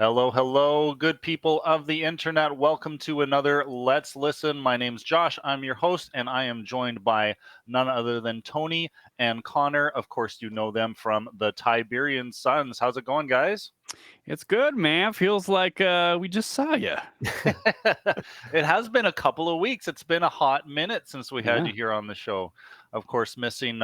Hello, hello, good people of the internet. Welcome to another Let's Listen. My name's Josh. I'm your host, and I am joined by none other than Tony and Connor. Of course, you know them from the Tiberian Sons. How's it going, guys? It's good, man. Feels like we just saw you. It has been a couple of weeks. It's been a hot minute since we had Yeah. you here on the show. Of course, missing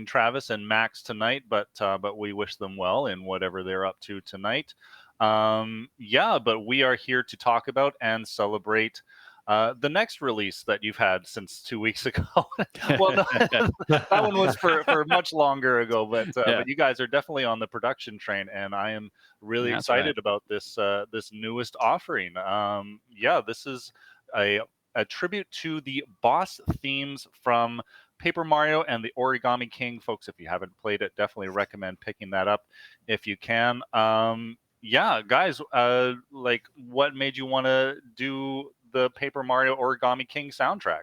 Travis and Max tonight, but we wish them well in whatever they're up to tonight. Yeah, but we are here to talk about and celebrate the next release that you've had since 2 weeks ago. Well, no, that one was for much longer ago, Yeah. but you guys are definitely on the production train, and I am really That's right. excited about this newest offering. Yeah, this is a tribute to the boss themes from Paper Mario and the Origami King. Folks, if you haven't played it, definitely recommend picking that up if you can. Yeah, guys, like, what made you want to do the Paper Mario Origami King soundtrack?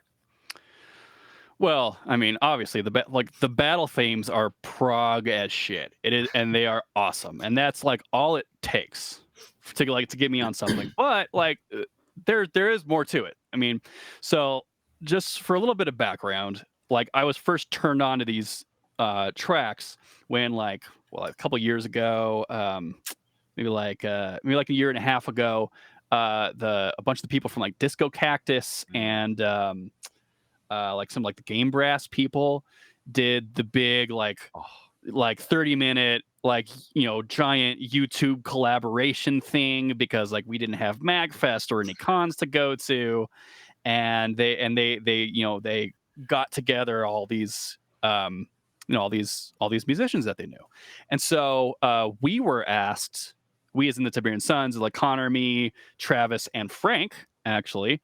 Well, I mean, obviously the battle themes are prog as shit. It is, and they are awesome, and that's like all it takes to get me on something. But there is more to it. I mean, so just for a little bit of background, like I was first turned on to these tracks when a couple years ago, maybe like a year and a half ago, a bunch of the people from like Disco Cactus and like some like the Game Brass people did the big like 30-minute giant YouTube collaboration thing because like we didn't have MagFest or any cons to go to, and they got together all these all these musicians that they knew, and so we were asked, we as in the Tiberian Sons, like Connor, me, Travis, and Frank, actually,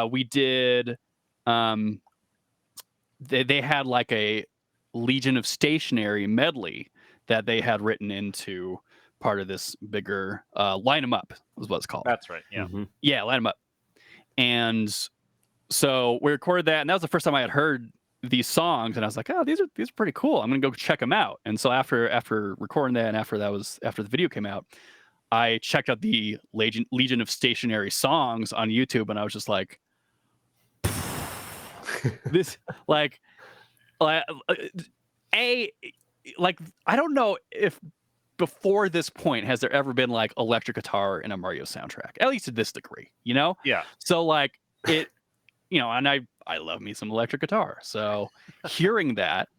we did. They had like a Legion of Stationary medley that they had written into part of this bigger Line 'em Up was what it's called. That's right. Yeah. Yeah, Line 'em Up. And so we recorded that, and that was the first time I had heard these songs, and I was like, oh, these are pretty cool. I'm gonna go check them out. And so after recording that, and after the video came out, I checked out the Legion of Stationary songs on YouTube, and I was just like, this like a like I don't know if before this point has there ever been like electric guitar in a Mario soundtrack, at least to this degree, you know? Yeah. So like it, and I love me some electric guitar. So hearing that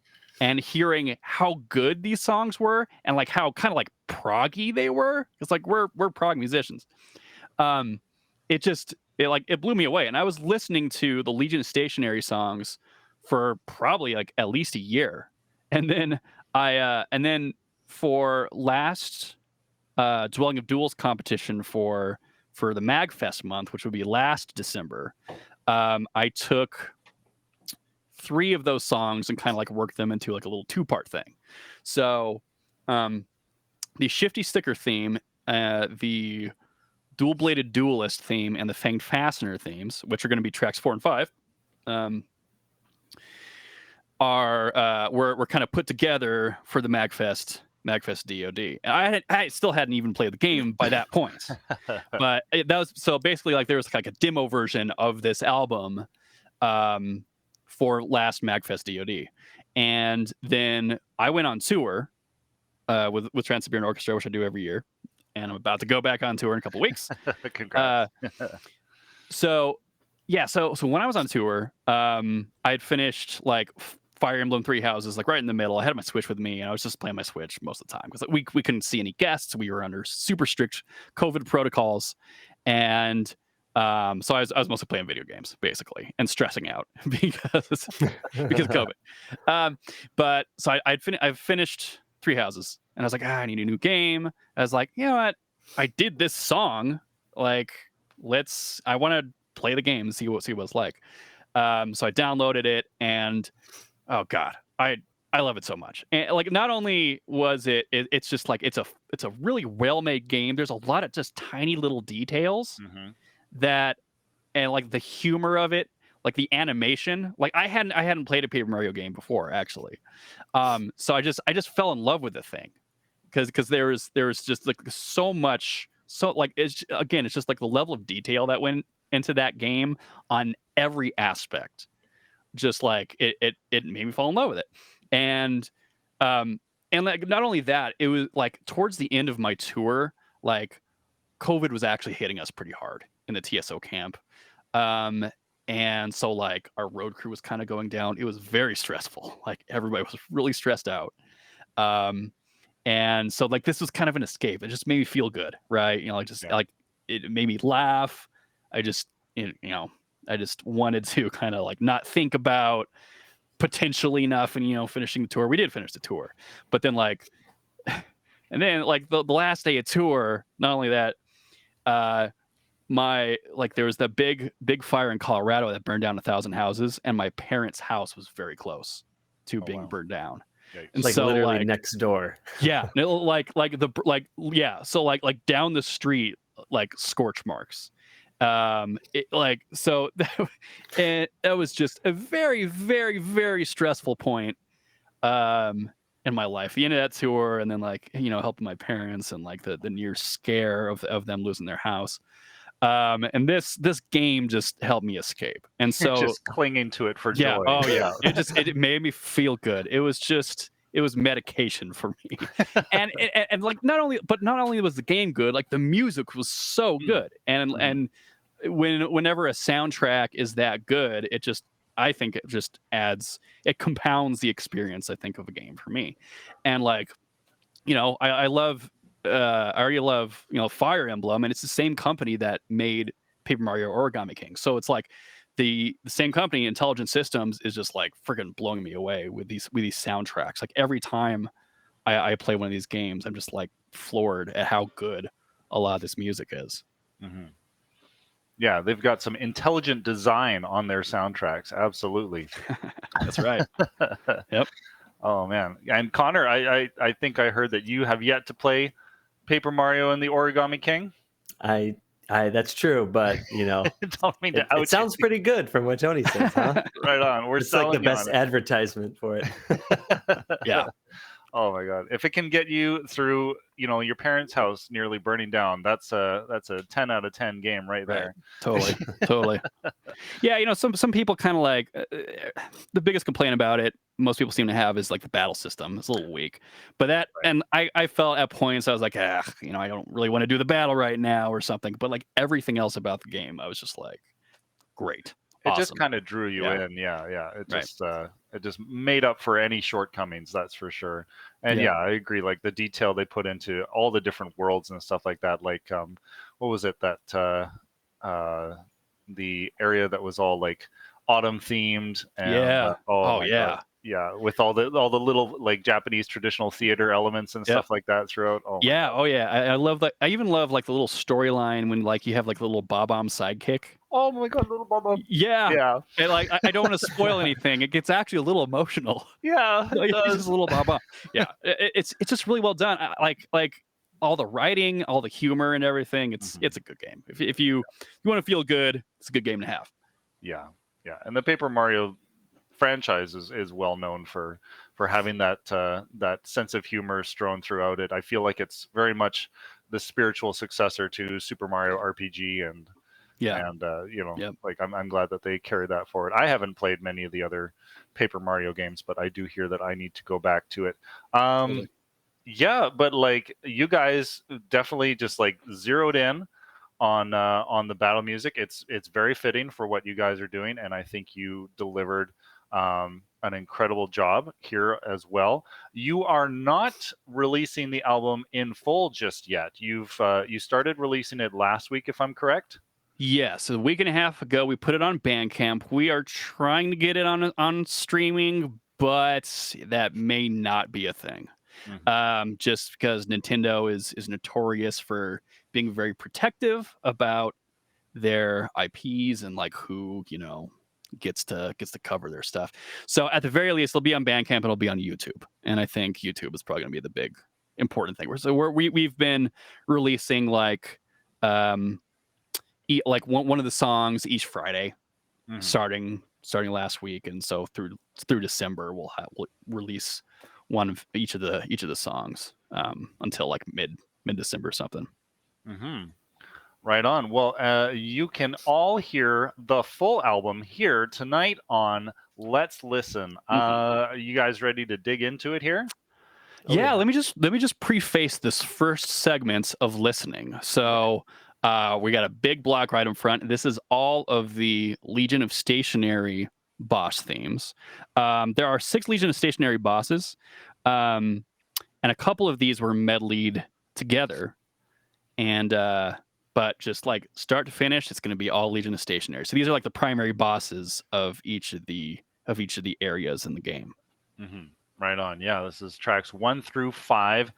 and hearing how good these songs were and like how kind of like proggy they were, it's like we're prog musicians. It blew me away, and I was listening to the Legion of Stationary songs for probably like at least a year, and then for last Dwelling of Duels competition for the MagFest month, which would be last December, I took 3 of those songs and kind of like worked them into like a little 2-part thing. So the Shifty Sticker theme, the Dual-Bladed Duelist theme, and the Fanged Fastener themes, which are going to be tracks 4 and 5, were kind of put together for the MagFest DoD. And I still hadn't even played the game by that point, but that was so basically like there was like a demo version of this album for last MagFest DoD, and then I went on tour with Trans-Siberian Orchestra, which I do every year, and I'm about to go back on tour in a couple weeks. Congrats. So when I was on tour, I had finished like Fire Emblem Three Houses, like right in the middle. I had my Switch with me, and I was just playing my Switch most of the time because we couldn't see any guests. We were under super strict COVID protocols, and so I was mostly playing video games basically and stressing out because of COVID. But so I've finished Three Houses, and I was like, I need a new game. I was like, you know what? I did this song. Like, I want to play the game and see what it's like. So I downloaded it, and oh god, I love it so much. And like, not only was it's just like it's a really well made game. There's a lot of just tiny little details that, and like the humor of it, like the animation. Like I hadn't played a Paper Mario game before actually, so I just fell in love with the thing because there was just like so much so like it's just like the level of detail that went into that game on every aspect. Just like it made me fall in love with it. And um and like not only that, it was like towards the end of my tour, like COVID was actually hitting us pretty hard in the TSO camp. Um, and so like our road crew was kind of going down. It was very stressful. Like everybody was really stressed out. Um, and so like this was kind of an escape. It just made me feel good, right? You know, like just Yeah. like it made me laugh. I just I just wanted to kind of like not think about potentially not finishing the tour. We did finish the tour, but then like and then like the last day of tour, not only that, uh my like there was that big fire in Colorado that burned down 1,000 houses, and my parents' house was very close to Oh being wow. burned down. And Yikes. Like so literally like next door. yeah, so like down the street, like scorch marks. So and that was just a very very very stressful point in my life. The end of that tour, and then like helping my parents, and like the near scare of them losing their house. And this game just helped me escape. And You're so just clinging to it for yeah, joy. oh yeah, it made me feel good. It was medication for me. And like not only was the game good, like the music was so good. And whenever a soundtrack is that good, I think it compounds the experience, I think, of a game for me. And like I love I already love Fire Emblem, and it's the same company that made Paper Mario Origami King. So it's like the same company, Intelligent Systems, is just like freaking blowing me away with these soundtracks. Like every time I play one of these games, I'm just like floored at how good a lot of this music is. Mhm. Yeah, they've got some intelligent design on their soundtracks. Absolutely. That's right. Yep. Oh man. And Connor, I think I heard that you have yet to play Paper Mario and the Origami King. I that's true, but Don't mean to out it sounds pretty good from what Tony says, huh? you. Right on. We're It's like the selling you best on advertisement for it. it. Yeah. Oh my god. If it can get you through, your parents' house nearly burning down, that's a 10 out of 10 game right there. Totally. Yeah, some people kind of like the biggest complaint about it. Most people seem to have is like the battle system. It's a little weak, but and I felt at points I was like, I don't really want to do the battle right now or something. But like everything else about the game, I was just like, great. It Awesome. just kind of drew you in. Yeah. It just made up for any shortcomings, that's for sure. And yeah, I agree. Like the detail they put into all the different worlds and stuff like that. Like what was it that the area that was all like autumn themed and yeah, with all the little like Japanese traditional theater elements and stuff like that throughout. I love that. I even love like the little storyline when like you have like the little Bob-omb sidekick. Oh my god, little Bob. Yeah. And like I don't want to spoil anything. It gets actually a little emotional. Yeah, it does. It's just a little Bob-omb. Yeah, it's just really well done. Like all the writing, all the humor, and everything. It's a good game. If you want to feel good, it's a good game to have. Yeah. And the Paper Mario franchise is well known for having that sense of humor strewn throughout it. I feel like it's very much the spiritual successor to Super Mario RPG, and like I'm glad that they carry that forward. I haven't played many of the other Paper Mario games, but I do hear that I need to go back to it. Totally. Yeah, but like you guys definitely just like zeroed in on the battle music. It's very fitting for what you guys are doing, and I think you delivered an incredible job here as well. You are not releasing the album in full just yet. You started releasing it last week, if I'm correct. Yes, a week and a half ago, we put it on Bandcamp. We are trying to get it on streaming, but that may not be a thing. Just because Nintendo is notorious for being very protective about their IPs and like who gets to cover their stuff. So at the very least, it'll be on Bandcamp and it'll be on YouTube. And I think YouTube is probably going to be the big important thing. So we've been releasing like one of the songs each Friday, starting last week, and so through December we'll release one of each of the songs until like mid December or something. Mm-hmm. Right on. Well, you can all hear the full album here tonight on Let's Listen. Are you guys ready to dig into it here? Oh, Yeah, yeah. let me just preface this first segment of listening. So we got a big block right in front. This is all of the Legion of Stationary boss themes. There are 6 Legion of Stationary bosses, and a couple of these were medleyed together. And but just like start to finish, it's going to be all Legion of Stationary. So these are like the primary bosses of each of the areas in the game. Mm-hmm. Right on. Yeah, this is tracks 1 through 5.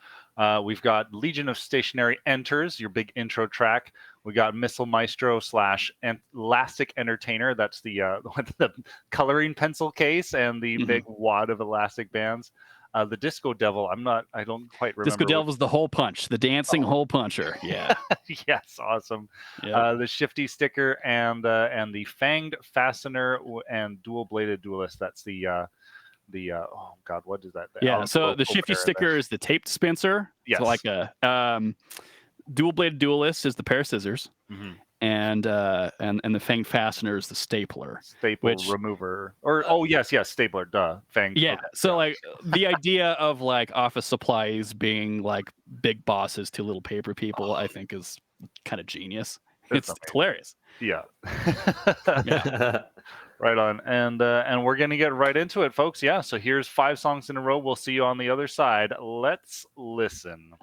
We've got Legion of Stationary Enters, your big intro track. We got Missile Maestro / Elastic Entertainer. That's the the coloring pencil case and the big wad of elastic bands. The Disco Devil. I don't quite remember. Disco Devil's the hole punch, the dancing hole puncher. Yeah. Yes, awesome. Yep. The Shifty Sticker and the Fanged Fastener and Dual Bladed Duelist. That's the oh god, what is that? Yeah. So I'll the Shifty compare Sticker that. is the tape dispenser. Yes. So like a Dual Bladed Duelist is the pair of scissors. Mm-hmm. And the Fanged Fastener is the stapler. Staple which, remover, or yes, stapler. Duh, Fanged. Yeah. Okay, So yeah. like the idea of like office supplies being like big bosses to little paper people, I think is kind of genius. It's hilarious. Yeah. Yeah. Right on. And we're gonna get right into it, folks. Yeah. So here's 5 songs in a row. We'll see you on the other side. Let's listen.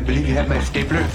can't believe you have my stapler.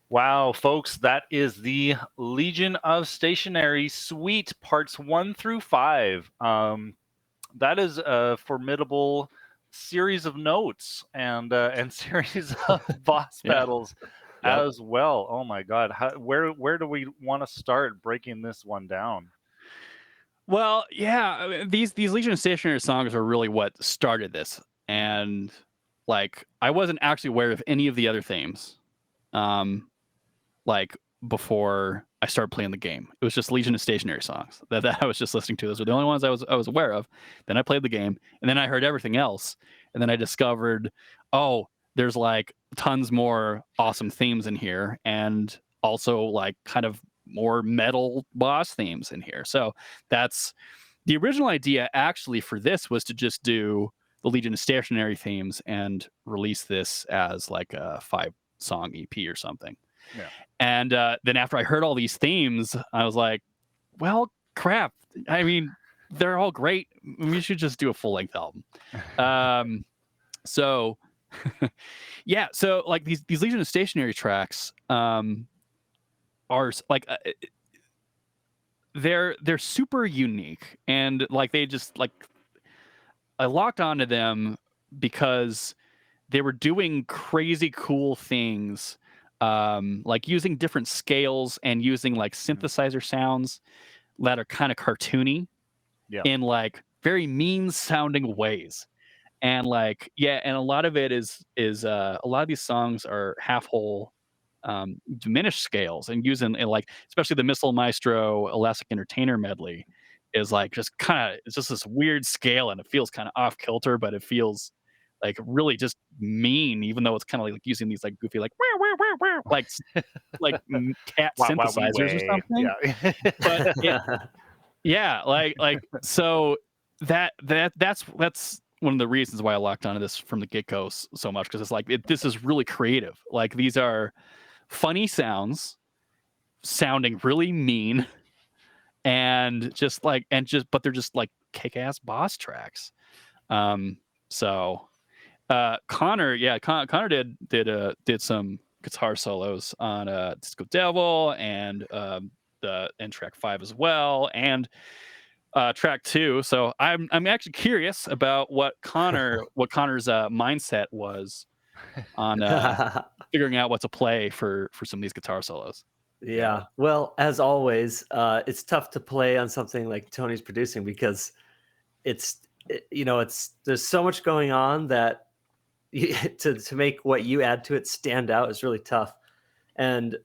Wow, folks, that is the Legion of Stationary Suite parts 1 through 5. That is a formidable series of notes and series of boss Yeah. battles Yep. as well. Oh my God, where do we want to start breaking this one down? Well, yeah, I mean, these Legion of Stationary songs are really what started this, and like I wasn't actually aware of any of the other themes, like before I started playing the game. It was just Legion of Stationary songs that I was just listening to. Those were the only ones I was aware of. Then I played the game, and then I heard everything else, and then I discovered, oh, there's like tons more awesome themes in here, and also like kind of more metal boss themes in here. So that's the original idea actually for this was to just do the Legion of Stationary themes and release this as like a 5-song EP or something. Yeah. And then after I heard all these themes, I was like, well, crap. I mean, they're all great. We should just do a full length album. So yeah, so like these Legion of Stationary tracks are like they're super unique, and like they just like locked onto them because they were doing crazy cool things, like using different scales and using like synthesizer sounds that are kind of cartoony Yeah. in like very mean sounding ways. And like, yeah, and a lot of it is a lot of these songs are half whole, diminished scales, and using and like especially the Missile Maestro Elastic Entertainer medley is like just kind of, it's just this weird scale, and it feels kind of off kilter, but it feels like really just mean, even though it's kind of like using these like goofy like "Wah, wah, wah, wah," cat Wow, wow, wee, synthesizers or way. something. Yeah. But yeah, like so that's one of the reasons why I locked onto this from the get-go so much, because it's like this is really creative. Like these are funny sounds sounding really mean, and but they're just like kick-ass boss tracks. So Connor, yeah, Connor did some guitar solos on Disco Devil and track 5 as well, and track 2. So I'm actually curious about what Connor's mindset was on figuring out what to play for some of these guitar solos. Yeah. Well, as always, it's tough to play on something like Tony's producing because there's so much going on that to make what you add to it stand out is really tough. And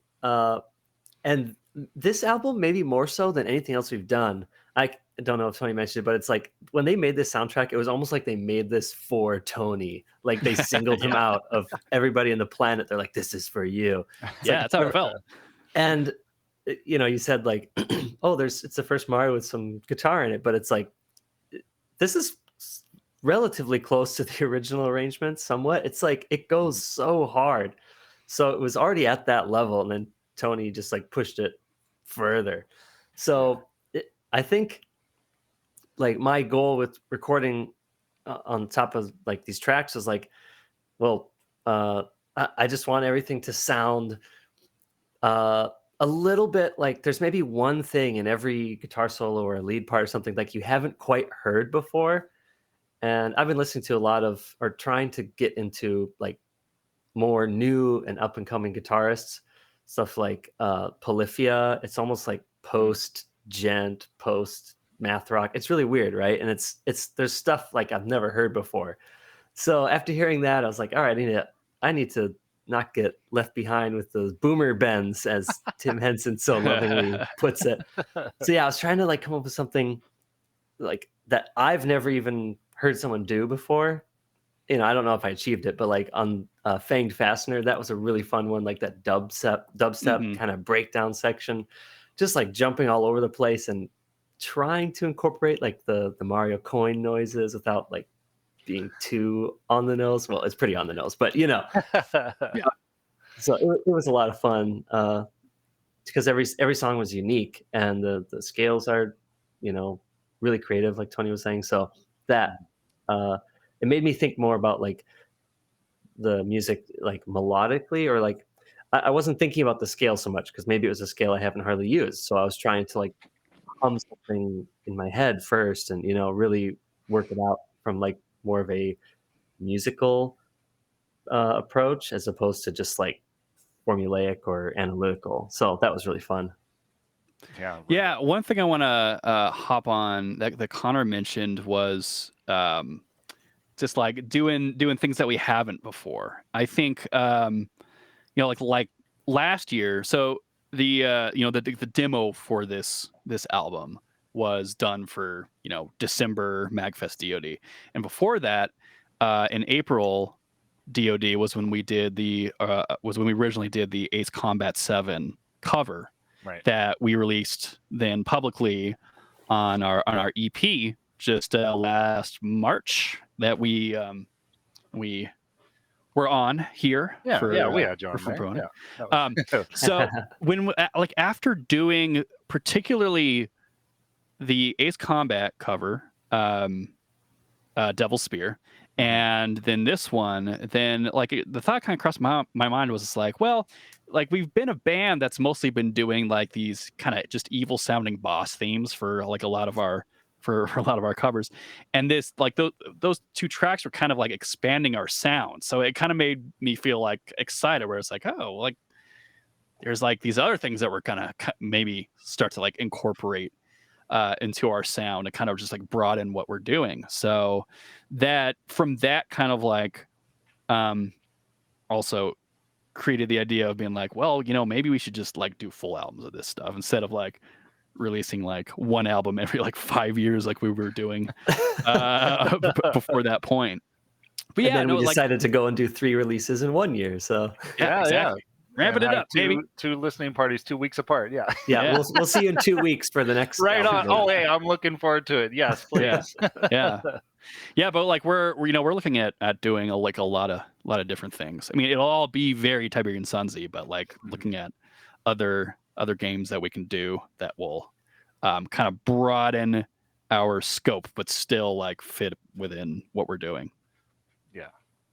this album, maybe more so than anything else we've done. I don't know if Tony mentioned it, but it's like when they made this soundtrack, it was almost like they made this for Tony. Like they singled him out of everybody on the planet. They're like, this is for you. It's Yeah, that's how it felt. And you said like, oh, it's the first Mario with some guitar in it, but it's like this is relatively close to the original arrangement somewhat. It's like it goes so hard. So it was already at that level, and then Tony just like pushed it further. So I think like my goal with recording on top of like these tracks was like, well, I just want everything to sound a little bit like there's maybe one thing in every guitar solo or a lead part or something like you haven't quite heard before. And I've been listening to a lot of, or trying to get into like more new and up and coming guitarists, stuff like Polyphia. It's almost like post gent, post math rock. It's really weird, right? And there's stuff like I've never heard before. So after hearing that, I was like, all right, I need to not get left behind with those boomer bends, as Tim Henson so lovingly puts it. So yeah, I was trying to like come up with something like that I've never even heard someone do before. I don't know if I achieved it, but like on Fanged Fastener, that was a really fun one, like that dubstep kind of breakdown section, just like jumping all over the place and trying to incorporate like the Mario coin noises without like being too on the nose. Well, it's pretty on the nose, but Yeah. So it was a lot of fun because every song was unique, and the scales are, really creative, like Tony was saying. So that it made me think more about like the music, like melodically, or like I wasn't thinking about the scale so much because maybe it was a scale I haven't hardly used. So I was trying to like hum something in my head first, and really work it out from like more of a musical approach as opposed to just like formulaic or analytical. So that was really fun. Yeah, one thing I want to hop on that Connor mentioned was just like doing things that we haven't before. I think like last year. So the the demo for this album was done for December Magfest DoD, and before that, in April, DoD was when we originally did the Ace Combat 7 cover. Right. That we released then publicly on our EP just last March, that we were on here. We had John for there. Yeah. So when like after doing particularly the Ace Combat cover, Devil's Spear, and then this one, then like the thought kind of crossed my mind was just like, well, like we've been a band that's mostly been doing like these kind of just evil sounding boss themes for like a lot of our for a lot of our covers. And this, like, those two tracks were kind of like expanding our sound. So it kind of made me feel like excited, where it's like, oh, like there's like these other things that we're gonna maybe start to like incorporate into our sound and kind of just like broaden what we're doing. So that from that kind of like also created the idea of being like, well, you know, maybe we should just like do full albums of this stuff instead of like releasing like one album every like 5 years like we were doing before that point. But And yeah, then no, we like, decided to go and do 3 releases in 1 year. So yeah, exactly. Ramping And it have up, baby. two listening parties 2 weeks apart. Yeah. yeah, we'll see you in 2 weeks for the next. Right on. album. Oh, hey, I'm looking forward to it. Yes, please. Yeah, but like we're looking at doing a lot of different things. I mean, it'll all be very Tiberian Sonsy, but like looking at other games that we can do that will kind of broaden our scope, but still like fit within what we're doing.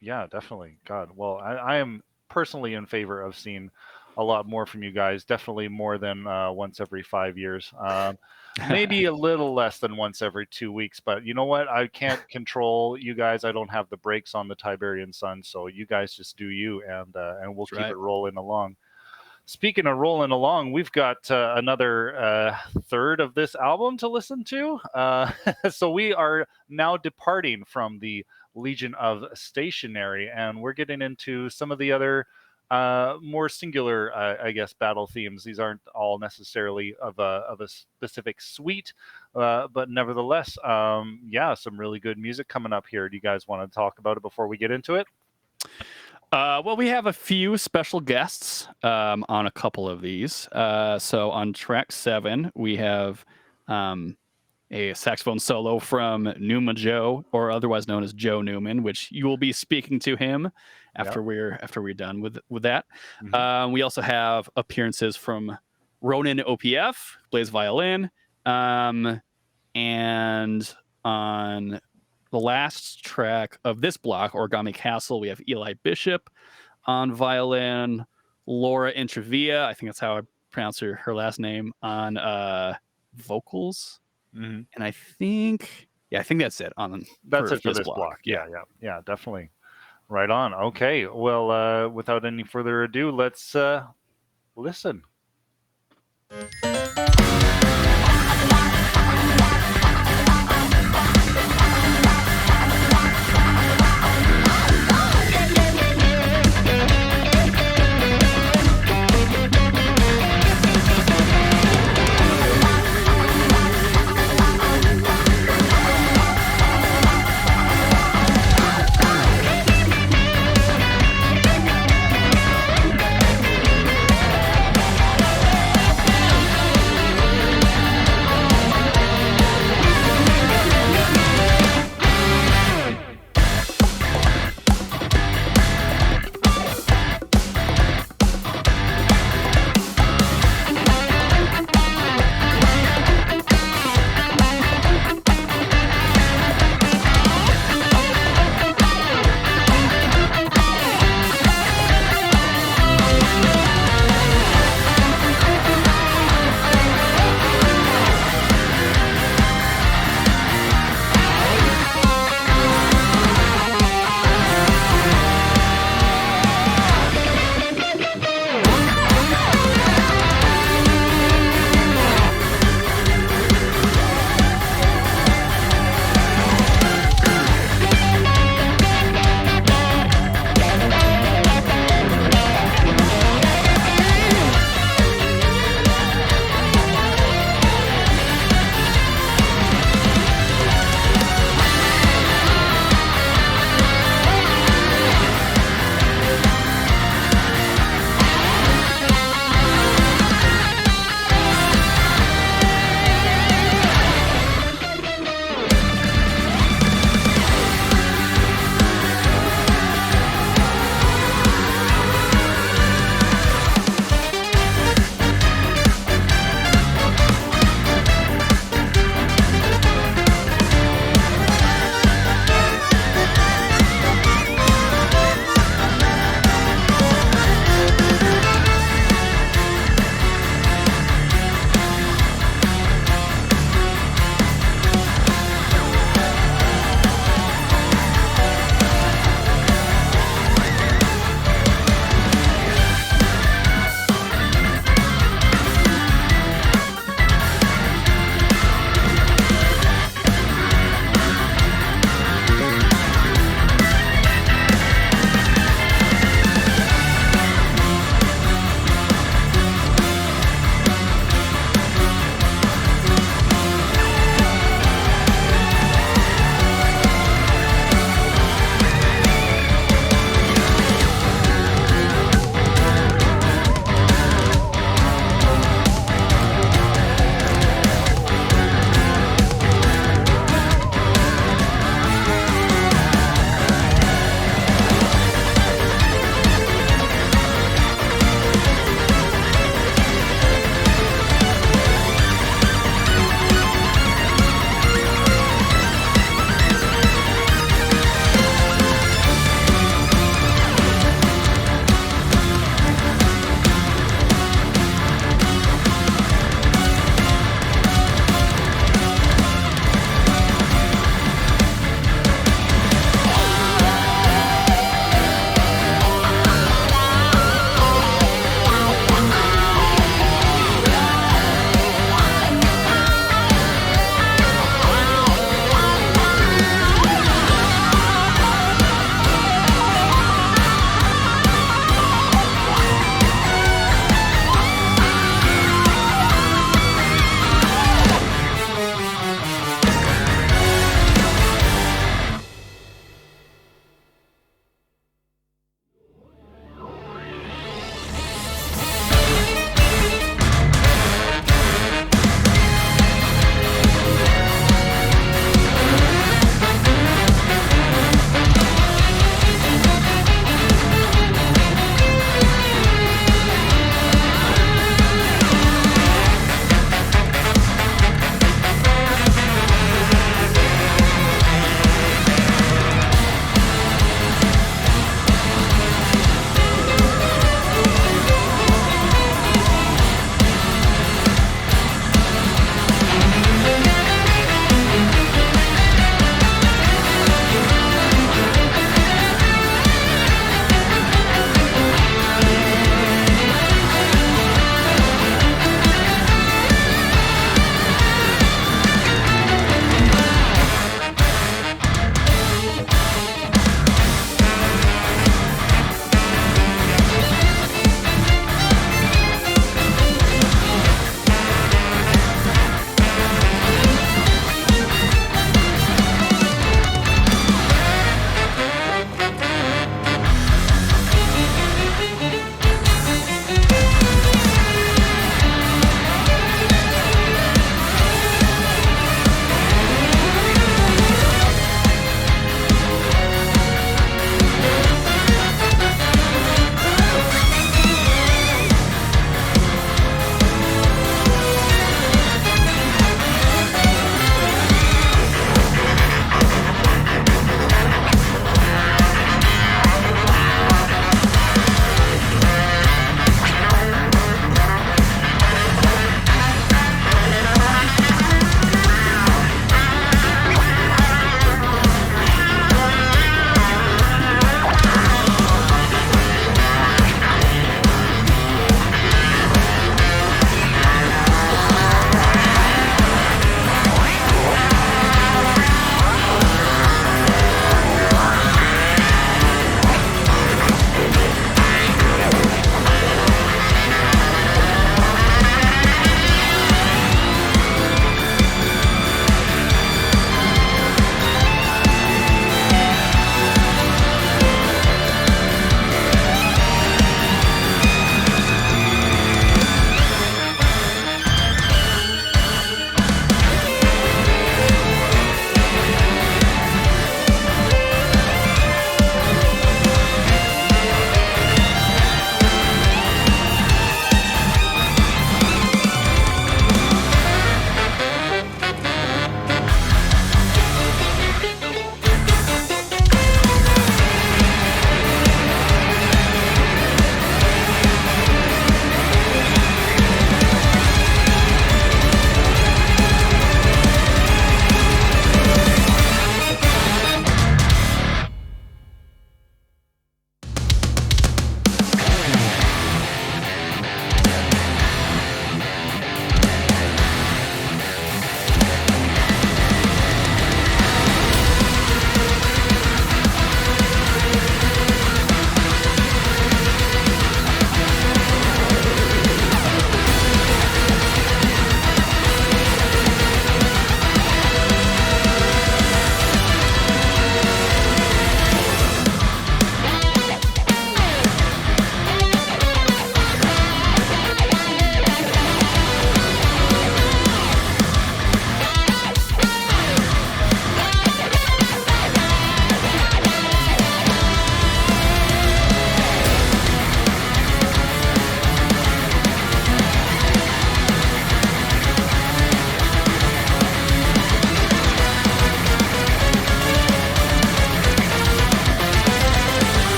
Yeah, definitely. God, well, I am personally in favor of seeing a lot more from you guys. Definitely more than once every 5 years. Maybe a little less than once every 2 weeks, but you know what? I can't control you guys. I don't have the brakes on the Tiberian Sons, so you guys just do you, and we'll keep it rolling along. Speaking of rolling along, we've got another third of this album to listen to. So we are now departing from the Legion of Stationary, and we're getting into some of the other more singular, I guess, battle themes. These aren't all necessarily of a specific suite, but nevertheless, some really good music coming up here. Do you guys want to talk about it before we get into it? Well, we have a few special guests on a couple of these. So on track 7, we have a saxophone solo from Numa Joe, or otherwise known as Joe Newman, which you will be speaking to him after we're done with that. Mm-hmm. We also have appearances from Ronan OPF, plays violin, and on the last track of this block, Origami Castle, we have Eli Bishop on violin, Laura Intravia, I think that's how I pronounce her last name, on vocals. Mm-hmm. And I think that's it for this block. Yeah, definitely. Right on. Okay. Well, without any further ado, let's listen.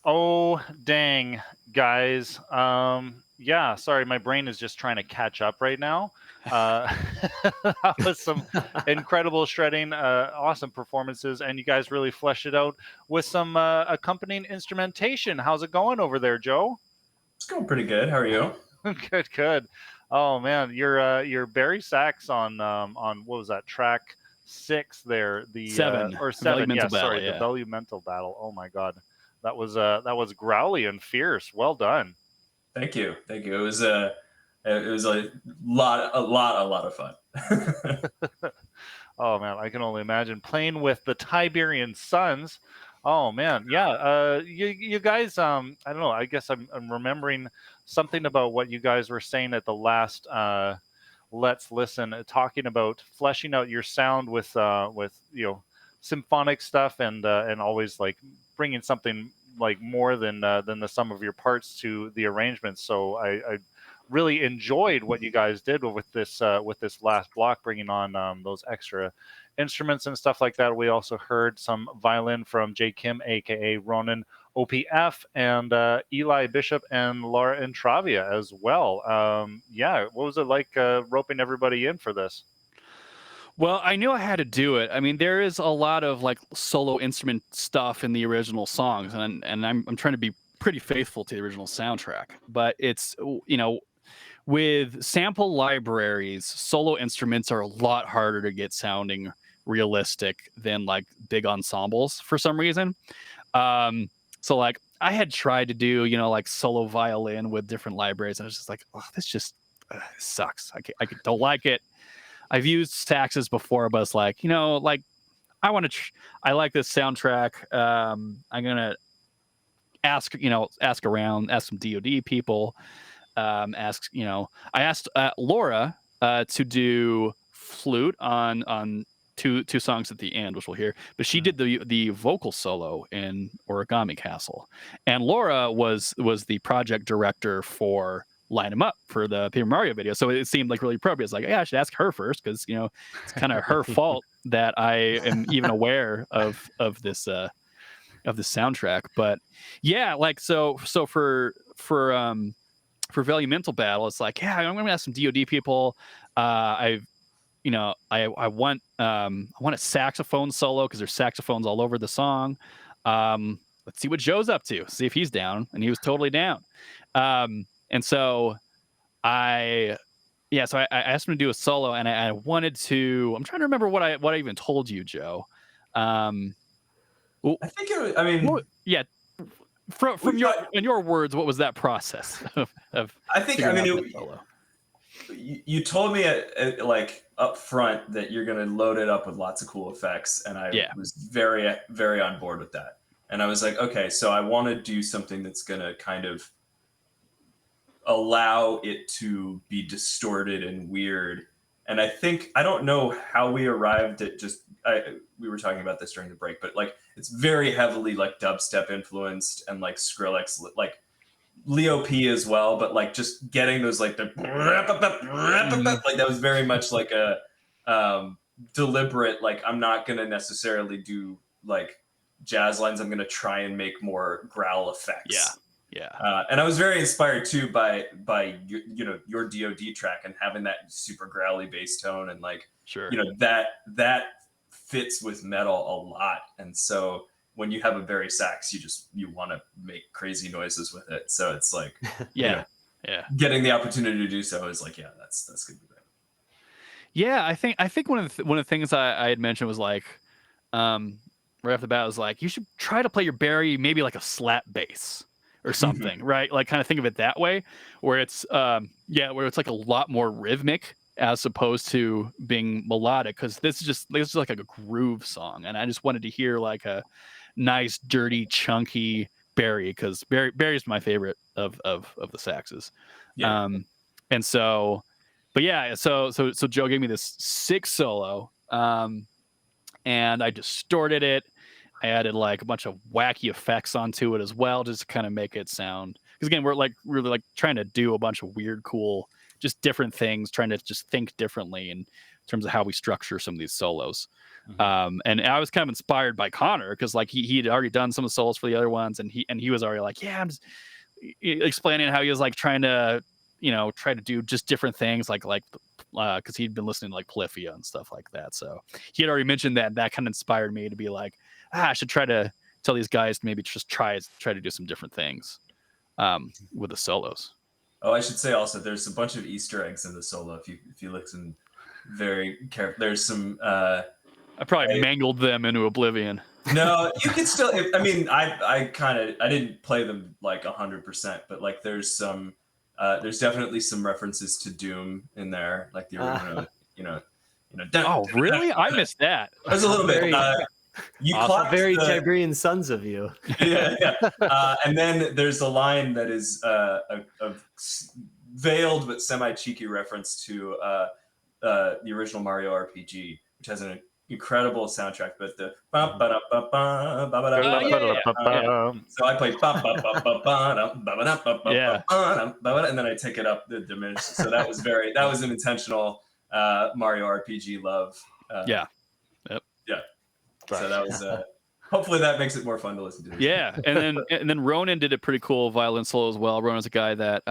Oh, dang, guys. Yeah, sorry, my brain is just trying to catch up right now. Uh, that was some incredible shredding, awesome performances, and you guys really fleshed it out with some accompanying instrumentation. How's it going over there, Joe? It's going pretty good. How are you? Good, good. Oh man, your Barry sax on what was that, track 6 there, the 7. or 7, Volumental yes, sorry, battle, the yeah. volumental battle. Oh my god, that was growly and fierce. Well done. Thank you. Thank you. It was a lot of fun. Oh man, I can only imagine playing with the Tiberian Sons. Oh man, yeah. You guys, I don't know. I guess I'm remembering something about what you guys were saying at the last Let's Listen, talking about fleshing out your sound with symphonic stuff and always like bringing something like more than the sum of your parts to the arrangements. So I really enjoyed what you guys did with this last block, bringing on those extra instruments and stuff like that. We also heard some violin from J. Kim, aka Ronan OPF, and Eli Bishop and Laura Intravia as well. Yeah, what was it like roping everybody in for this? Well, I knew I had to do it. I mean, there is a lot of like solo instrument stuff in the original songs, and I'm trying to be pretty faithful to the original soundtrack. But it's with sample libraries, solo instruments are a lot harder to get sounding realistic than like big ensembles for some reason. So like I had tried to do like solo violin with different libraries, and I was just like, oh, this just sucks. Don't like it. I've used saxes before, but it's like, like I want to. I like this soundtrack. I'm gonna ask around, ask some DoD people. I asked Laura to do flute on two songs at the end, which we'll hear. But she did the vocal solo in Origami Castle, and Laura was the project director for Line 'Em Up for the Paper Mario video. So it seemed like really appropriate. It's like, yeah, I should ask her first because it's kind of her fault that I am even aware of this soundtrack. But yeah, like so for Volumental Battle, it's like, yeah, I'm gonna ask some DoD people. I want a saxophone solo because there's saxophones all over the song. Let's see what Joe's up to. See if he's down, and he was totally down. And so I asked him to do a solo, and I wanted to. I'm trying to remember what I even told you, Joe. I think it was. I mean, yeah. From your words, what was that process of I think. I mean, you told me like up front that you're going to load it up with lots of cool effects, and I was very, very on board with that. And I was like, okay, so I want to do something that's going to kind of allow it to be distorted and weird. And I don't know how we arrived at we were talking about this during the break, but like it's very heavily like dubstep influenced and like Skrillex, like Leo P as well, but like just getting those like the like that was very much like a deliberate, like I'm not gonna necessarily do like jazz lines, I'm gonna try and make more growl effects. Yeah. And I was very inspired too by your DoD track and having that super growly bass tone and like that fits with metal a lot. And so when you have a Barry sax, you want to make crazy noises with it. So it's like getting the opportunity to do so is like that's gonna be great. Yeah, I think one of the things I had mentioned was like right off the bat was like you should try to play your Barry maybe like a slap bass or something, right? Like kind of think of it that way, where it's where it's like a lot more rhythmic as opposed to being melodic, because this is like a groove song, and I just wanted to hear like a nice, dirty, chunky Barry, because Barry's my favorite of the saxes. Yeah. And so, but yeah, so Joe gave me this sick solo, and I distorted it. I added like a bunch of wacky effects onto it as well, just to kind of make it sound. Because again, we're really like trying to do a bunch of weird, cool, just different things, trying to just think differently and terms of how we structure some of these solos. And I was kind of inspired by Connor because like he had already done some of the solos for the other ones, and he was already like, yeah, I'm just explaining how he was like trying to try to do just different things like because he'd been listening to like Polyphia and stuff like that. So he had already mentioned that kind of inspired me to be like, I should try to tell these guys to maybe just try to do some different things with the solos. Oh, I should say also there's a bunch of Easter eggs in the solo. If you listen very carefully, there's some. I probably mangled them into oblivion. No, you can still. I mean, I didn't play them like 100%, but like there's definitely some references to Doom in there, like the original. Oh, really? I missed that. There's a little bit. You Awesome. Very Tiberian Sons of you. Yeah. And then there's a line that is a veiled but semi-cheeky reference to the original Mario RPG, which has an incredible soundtrack. But the so I played and then I take it up the diminished. So that was an intentional Mario RPG love. Yeah. So that was hopefully that makes it more fun to listen to. Yeah, and then Ronan did a pretty cool violin solo as well. Ronan's a guy that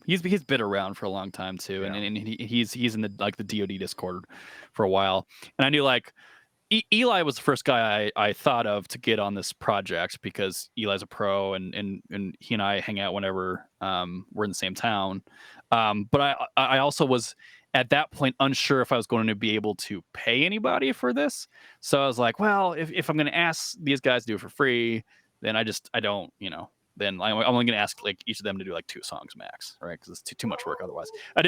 he's been around for a long time too, and he's in the like the DoD Discord for a while. And I knew like Eli was the first guy I thought of to get on this project because Eli's a pro and he and I hang out whenever we're in the same town. But I also was at that point unsure if I was going to be able to pay anybody for this. So I was like, well, if I'm going to ask these guys to do it for free, then I don't, then I'm only going to ask like each of them to do like 2 songs max, right? Because it's too much work otherwise. We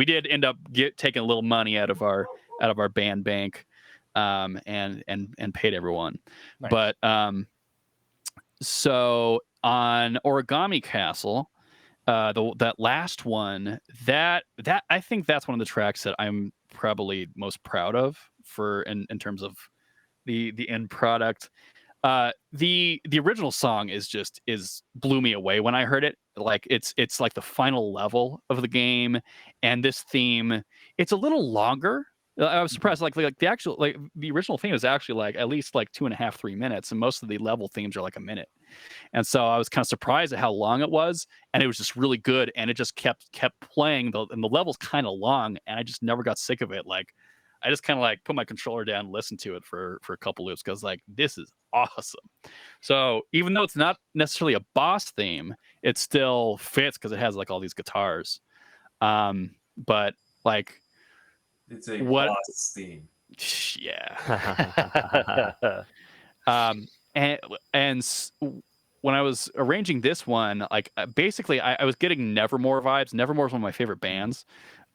did end up taking a little money out of our band bank, and paid everyone. Nice. But so on Origami Castle, that last one, that I think that's one of the tracks that I'm probably most proud of in terms of the end product. The original song is blew me away when I heard it. Like it's like the final level of the game, and this theme, it's a little longer. I was surprised. Like the original theme is actually like at least like 2.5-3 minutes, and most of the level themes are like a minute. And so I was kind of surprised at how long it was, and it was just really good, and it just kept playing. And the level's kind of long, and I just never got sick of it. Like I just kind of like put my controller down and listened to it for a couple loops because like this is awesome. So even though it's not necessarily a boss theme, it still fits because it has like all these guitars. But like it's a boss theme. Yeah. And when I was arranging this one, like basically I was getting Nevermore vibes. Nevermore is one of my favorite bands,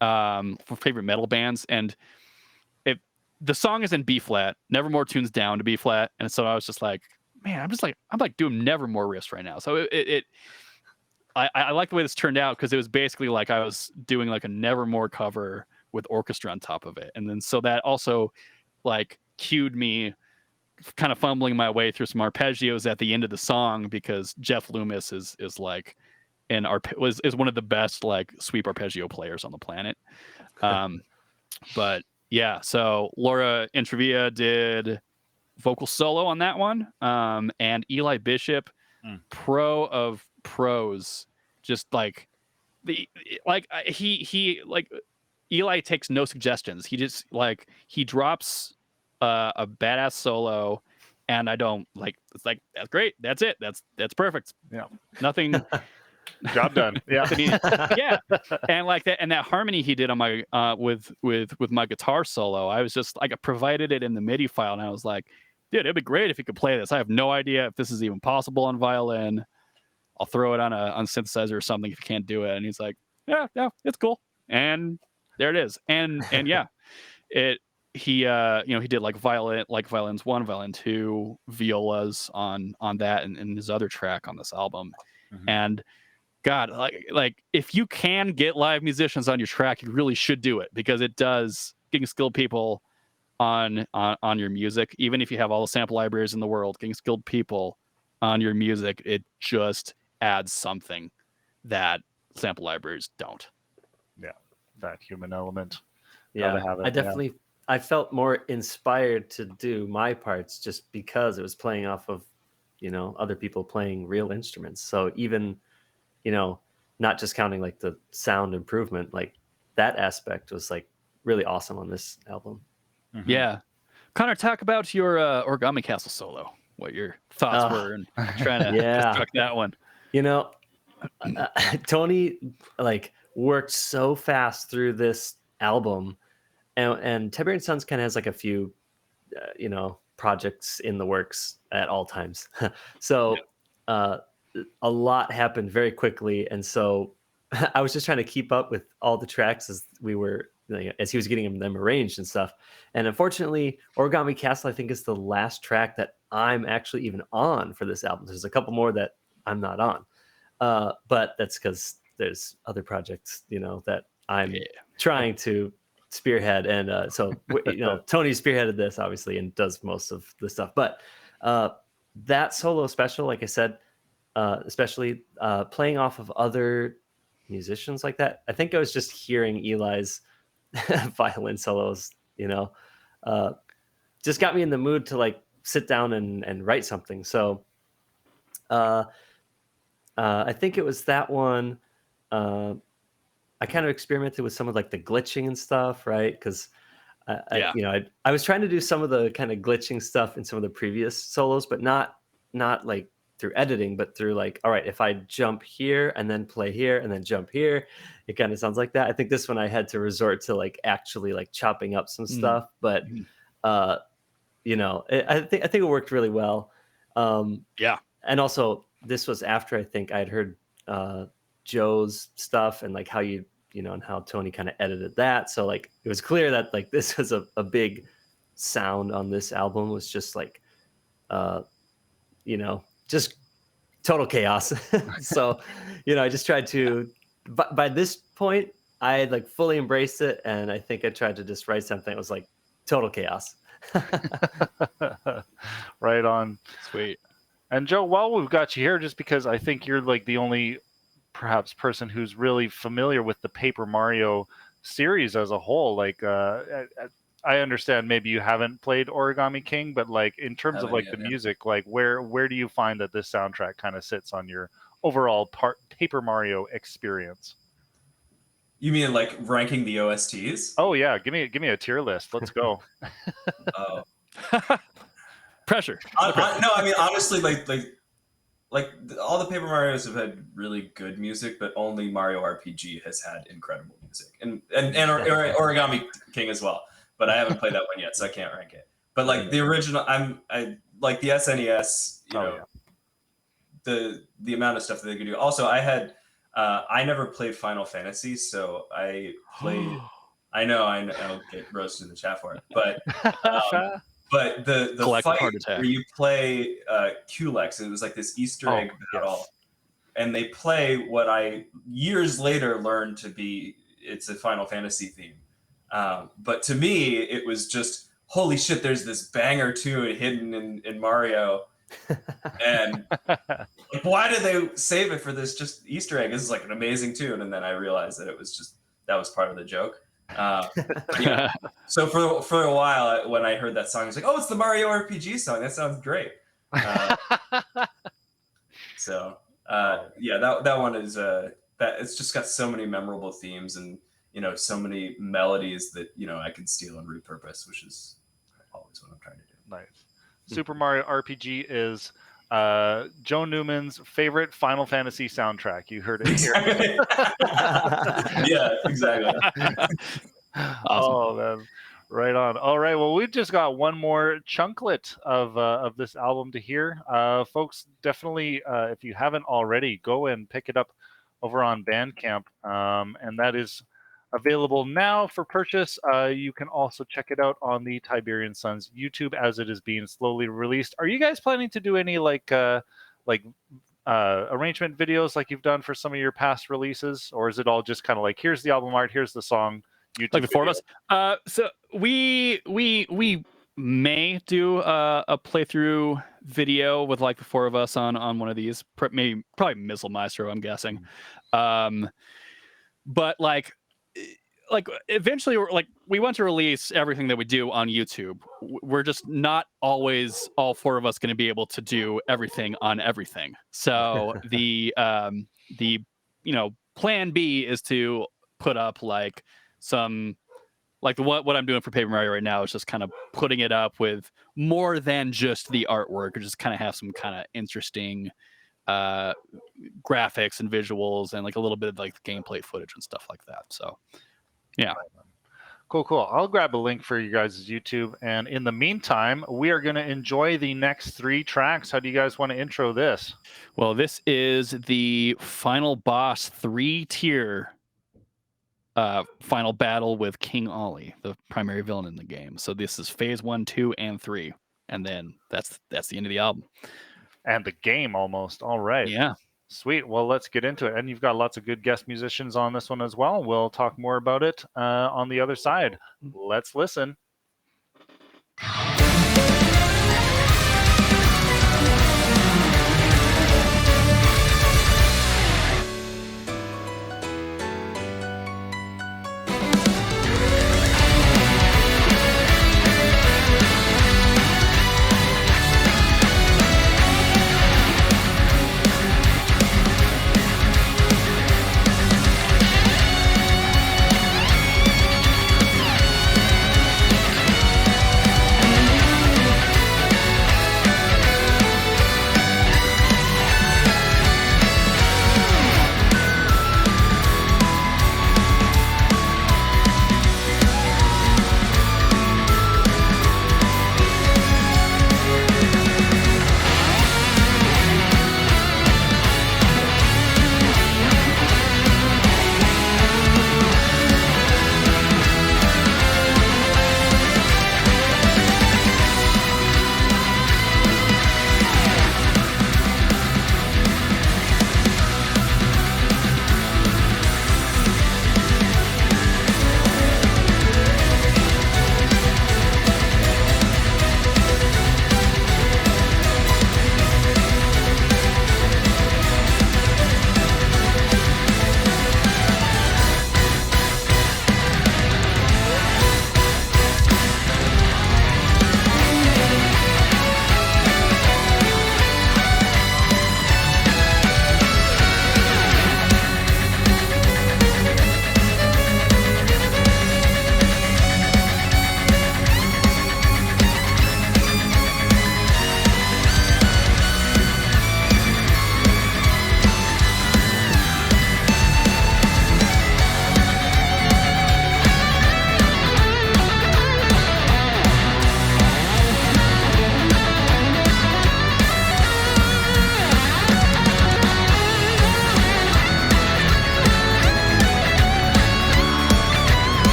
favorite metal bands, and the song is in B flat. Nevermore tunes down to B flat, and so I was just like, man, I'm like doing Nevermore riffs right now. So I like the way this turned out because it was basically like I was doing like a Nevermore cover with orchestra on top of it, and then so that also like cued me kind of fumbling my way through some arpeggios at the end of the song because Jeff Loomis is like is one of the best like sweep arpeggio players on the planet. But yeah, so Laura Intravia did vocal solo on that one, and Eli Bishop, pro of pros, just like Eli takes no suggestions. He just like he drops a badass solo, and I don't like. It's like that's great. That's it. That's perfect. Yeah, nothing. Job done. Yeah, yeah, and like that, and that harmony he did on my with my guitar solo. I was just like I provided it in the MIDI file, and I was like, dude, it'd be great if you could play this. I have no idea if this is even possible on violin. I'll throw it on synthesizer or something if you can't do it. And he's like, yeah, it's cool. And there it is. And yeah, he did like violins 1, violin 2, violas on that and his other track on this album. Mm-hmm. And God, like if you can get live musicians on your track, you really should do it because it does getting skilled people on your music, even if you have all the sample libraries in the world, getting skilled people on your music, it just adds something that sample libraries don't. Yeah, that human element. Yeah, have it. I definitely I felt more inspired to do my parts just because it was playing off of, other people playing real instruments. So even, not just counting like the sound improvement, like that aspect was like really awesome on this album. Mhm. Yeah. Connor, talk about your Origami Castle solo. What your thoughts were and trying to Yeah. construct that one. Tony like worked so fast through this album, and Tiberian Sons kind of has like a few, projects in the works at all times. So a lot happened very quickly, and so I was just trying to keep up with all the tracks as as he was getting them arranged and stuff. And unfortunately, Origami Castle I think is the last track that I'm actually even on for this album. There's a couple more that I'm not on, but that's because there's other projects that I'm trying to spearhead, and so Tony spearheaded this obviously and does most of the stuff. But that solo special, like I said, especially playing off of other musicians like that, I think I was just hearing Eli's violin solos, just got me in the mood to like sit down and write something. So I think it was that one. I kind of experimented with some of like the glitching and stuff, right? Because I was trying to do some of the kind of glitching stuff in some of the previous solos, but not like through editing, but through like, all right, if I jump here and then play here and then jump here, it kind of sounds like that. I think this one I had to resort to like actually like chopping up some stuff, but I think it worked really well. And also this was after I think I'd heard Joe's stuff and like how and how Tony kind of edited that. So like it was clear that like this was a big sound on this album was just like just total chaos. So I just tried to by this point I had like fully embraced it, and I think I tried to just write something that was like total chaos. Right on. Sweet. And Joe, while we've got you here, just because I think you're like the only perhaps person who's really familiar with the Paper Mario series as a whole, like I understand maybe you haven't played Origami King, but like in terms of like the music, like where do you find that this soundtrack kind of sits on your overall Paper Mario experience? You mean like ranking the OSTs? Oh yeah, give me a tier list. Let's go. Oh. Pressure. No, I mean honestly, like all the Paper Marios have had really good music, but only Mario RPG has had incredible music, and Origami King as well. But I haven't played that one yet, so I can't rank it. But like the original, I like the SNES. The amount of stuff that they could do. Also, I never played Final Fantasy, so I played. I know I'll get roasted in the chat for it, but. But the fight where you play Culex, it was like this Easter egg battle, and they play what I years later learned to be it's a Final Fantasy theme. But to me, it was just holy shit. There's this banger tune hidden in Mario, and like, why did they save it for this just Easter egg? This is like an amazing tune, and then I realized that it was just that was part of the joke. So for a while when I heard that song, I was like, oh, it's the Mario RPG song. That sounds great. So that one is that it's just got so many memorable themes and so many melodies that I can steal and repurpose, which is always what I'm trying to do. Nice. Super Mario RPG is Joe Newman's favorite Final Fantasy soundtrack. You heard it here. Yeah, exactly. Awesome. Oh man, right on. All right, well, we've just got one more chunklet of this album to hear. Folks, definitely, if you haven't already, go and pick it up over on Bandcamp, and that is available now for purchase. You can also check it out on the Tiberian Sons YouTube as it is being slowly released. Are you guys planning to do any arrangement videos like you've done for some of your past releases, or is it all just kind of like here's the album art, here's the song? YouTube like the four of us. So we may do a playthrough video with like the four of us on one of these. Probably Missile Maestro, I'm guessing. But like like eventually we want to release everything that we do on YouTube. We're just not always all four of us going to be able to do everything on everything. So the plan B is to put up like some like what I'm doing for Paper Mario right now is just kind of putting it up with more than just the artwork, or just kind of have some kind of interesting graphics and visuals and like a little bit of like gameplay footage and stuff like that. So yeah. Cool. I'll grab a link for you guys' YouTube. And in the meantime, we are going to enjoy the next 3 tracks. How do you guys want to intro this? Well, this is the final boss 3-tier final battle with King Ollie, the primary villain in the game. So this is phase 1, 2, and 3. And then that's the end of the album. And the game almost. All right. Yeah. Sweet. Well, let's get into it. And you've got lots of good guest musicians on this one as well. We'll talk more about it on the other side. Let's listen.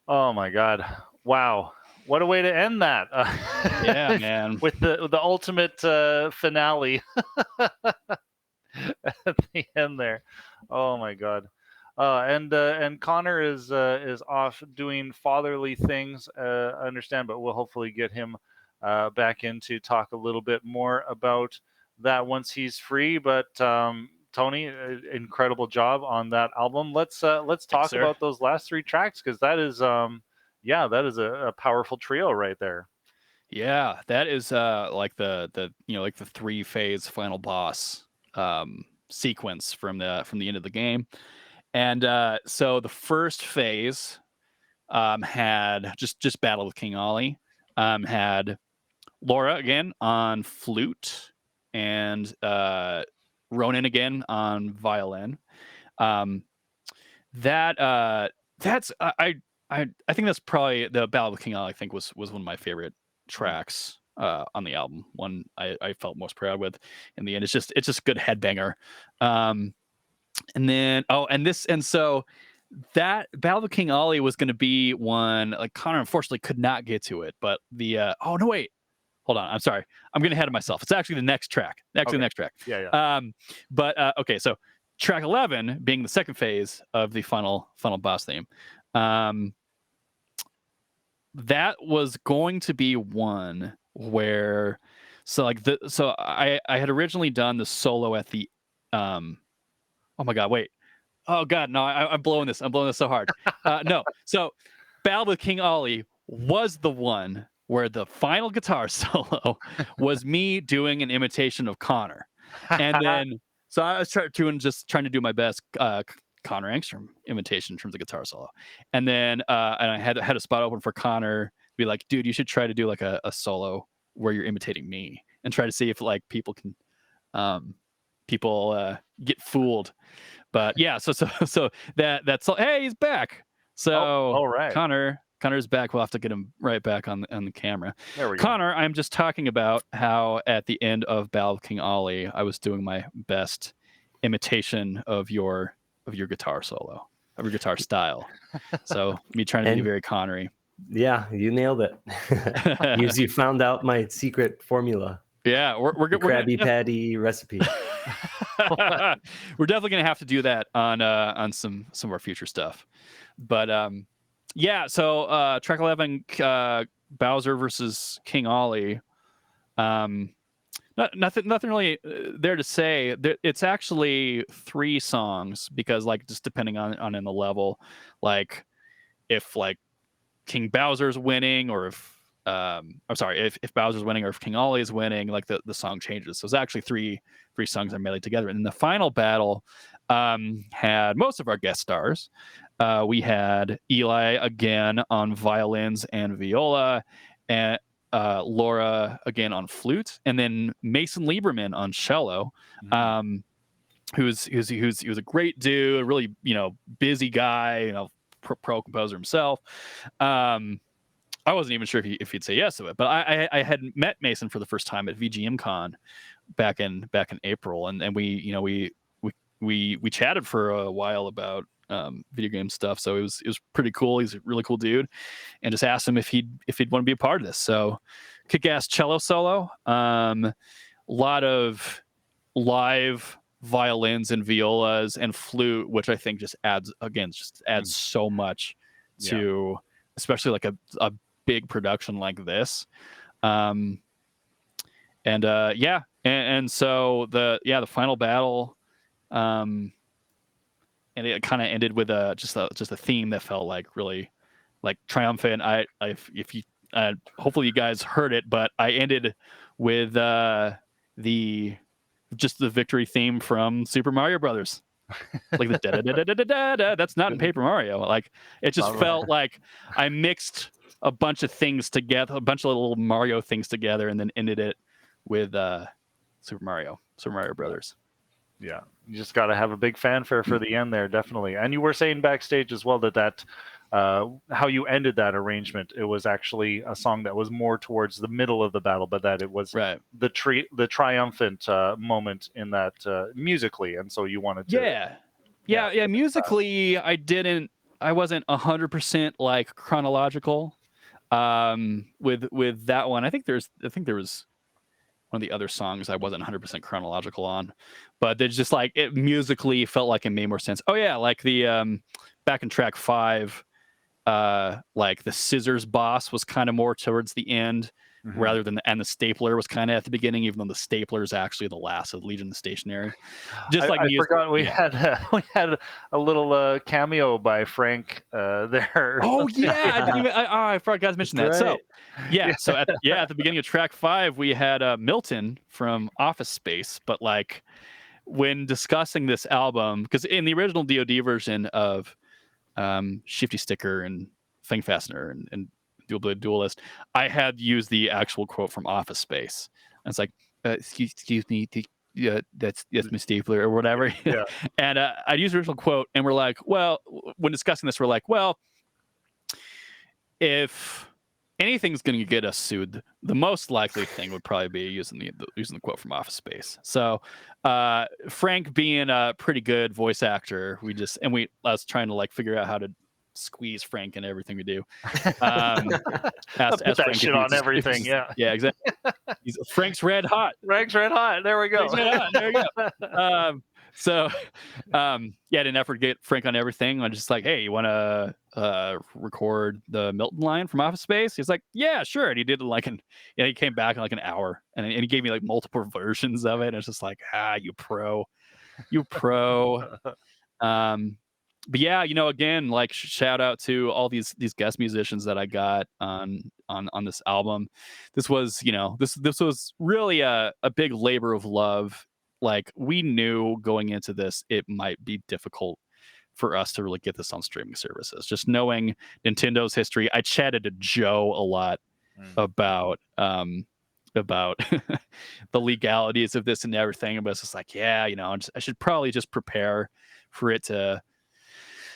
Oh my God! Wow, what a way to end that. Yeah, man. With the ultimate finale at the end there. Oh my God. And Connor is off doing fatherly things. I understand, but we'll hopefully get him back in to talk a little bit more about that once he's free. But Tony, incredible job on that album. Let's talk sir. about those last three tracks, because that is that is a powerful trio right there. Yeah, that is like the like the 3-phase final boss sequence from the end of the game. And so the first phase had just battle with King Ollie, had Laura again on flute, and Ronan again on violin. That's I think that's probably the Battle with King Ollie. I think was one of my favorite tracks on the album. One I felt most proud with in the end. It's just good headbanger. And then so that Battle of King Ollie was going to be one, like, Connor unfortunately could not get to it, but the oh no, wait, hold on, I'm sorry, I'm getting ahead of myself. It's actually the next track. Okay. The next track. Yeah. But okay, so track 11 being the second phase of the final boss theme. That was going to be one where, so I had originally done the solo at the oh my God, wait. Oh God, no, I'm blowing this. I'm blowing this so hard. No, so Battle with King Ollie was the one where the final guitar solo was me doing an imitation of Connor, and then so I was trying to do my best Connor Engstrom imitation in terms of guitar solo, and then and I had a spot open for Connor. Be like, dude, you should try to do like a solo where you're imitating me, and try to see if like people can get fooled. But yeah, so that's hey, he's back. So all right. Connor's back. We'll have to get him right back on the camera. There we go. Connor, I'm just talking about how at the end of Battle of King Ollie, I was doing my best imitation of your guitar solo, of your guitar style. So me trying to be very Connery. Yeah, you nailed it. You found out my secret formula. Yeah, we're Krabby Patty recipe. We're definitely gonna have to do that on some of our future stuff. But yeah, so track 11, Bowser versus King Ollie. Nothing really there to say. It's actually 3 songs, because like just depending on in the level, like if like King Bowser's winning, or if I'm sorry, if Bowser's winning or if King Ollie is winning, like the song changes. So it's actually three songs are melee together. And the final battle had most of our guest stars. We had Eli again on violins and viola, and Laura again on flute, and then Mason Lieberman on cello. He was a great dude, a really busy guy, pro composer himself. I wasn't even sure if he'd say yes to it, but I had met Mason for the first time at VGM Con back in April, and we chatted for a while about video game stuff. So it was pretty cool. He's a really cool dude, and just asked him if he'd want to be a part of this. So kick-ass cello solo, a lot of live violins and violas and flute, which I think just adds so much to especially like a big production like this. And so the final battle, and it kind of ended with just a theme that felt like really like triumphant. If you hopefully you guys heard it, but I ended with the victory theme from Super Mario Brothers. Like the da da da da da da. That's not in Paper Mario. Like it just felt like I mixed a bunch of things together, a bunch of little Mario things together, and then ended it with Super Mario Brothers. Yeah, you just got to have a big fanfare for the end there, definitely. And you were saying backstage as well that how you ended that arrangement, it was actually a song that was more towards the middle of the battle, but that it was the triumphant moment in that musically, and so you wanted to. Yeah. Musically, I didn't wasn't 100% like chronological with that one. I think there was one of the other songs I wasn't 100% chronological on, but there's just like it musically felt like it made more sense. Oh yeah, like the back in track 5, like the scissors boss was kind of more towards the end rather than and the stapler was kind of at the beginning, even though the stapler is actually the last of Legion of the Stationary. Just like I forgot we had a little cameo by Frank there. Oh yeah, I didn't even. I forgot to mention that. That's So right. yeah, so at the beginning of track 5, we had Milton from Office Space, but like when discussing this album, because in the original DoD version of Shifty Sticker and Thing Fastener and Dual Blade Duelist, I had used the actual quote from Office Space. And it's like, excuse me, yeah, that's Miss Stapler or whatever. Yeah. And I'd use the original quote, and we're like, well, when discussing this, we're like, well, if anything's going to get us sued, the most likely thing would probably be using the quote from Office Space. So Frank being a pretty good voice actor, I was trying to like figure out how to squeeze Frank in everything we do. Put that Frank shit on everything. Yeah, exactly. Frank's red hot. Frank's red hot. There we go. Frank's red hot. There we go. So yeah, in an effort to get Frank on everything, I'm just like, hey, you want to record the Milton line from Office Space? He's like, yeah, sure. And he did he came back in like an hour, and he gave me like multiple versions of it. And it's just like, you pro. But yeah, again, like shout out to all these guest musicians that I got on this album. This was, this was really a big labor of love. Like we knew going into this, it might be difficult for us to really get this on streaming services. Just knowing Nintendo's history, I chatted to Joe a lot about the legalities of this and everything. But it's just like, yeah, I should probably just prepare for it to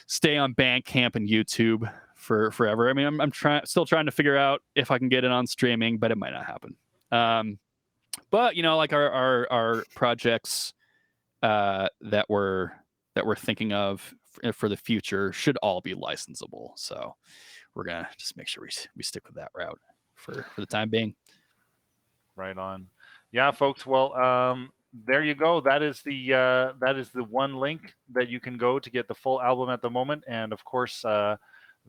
stay on Bandcamp and YouTube for forever. I mean, I'm still trying to figure out if I can get it on streaming, but it might not happen. But like our projects that we're thinking of for the future should all be licensable. So we're gonna just make sure we stick with that route for the time being. Right on. Yeah, folks. Well, there you go. That is the one link that you can go to get the full album at the moment, and of course the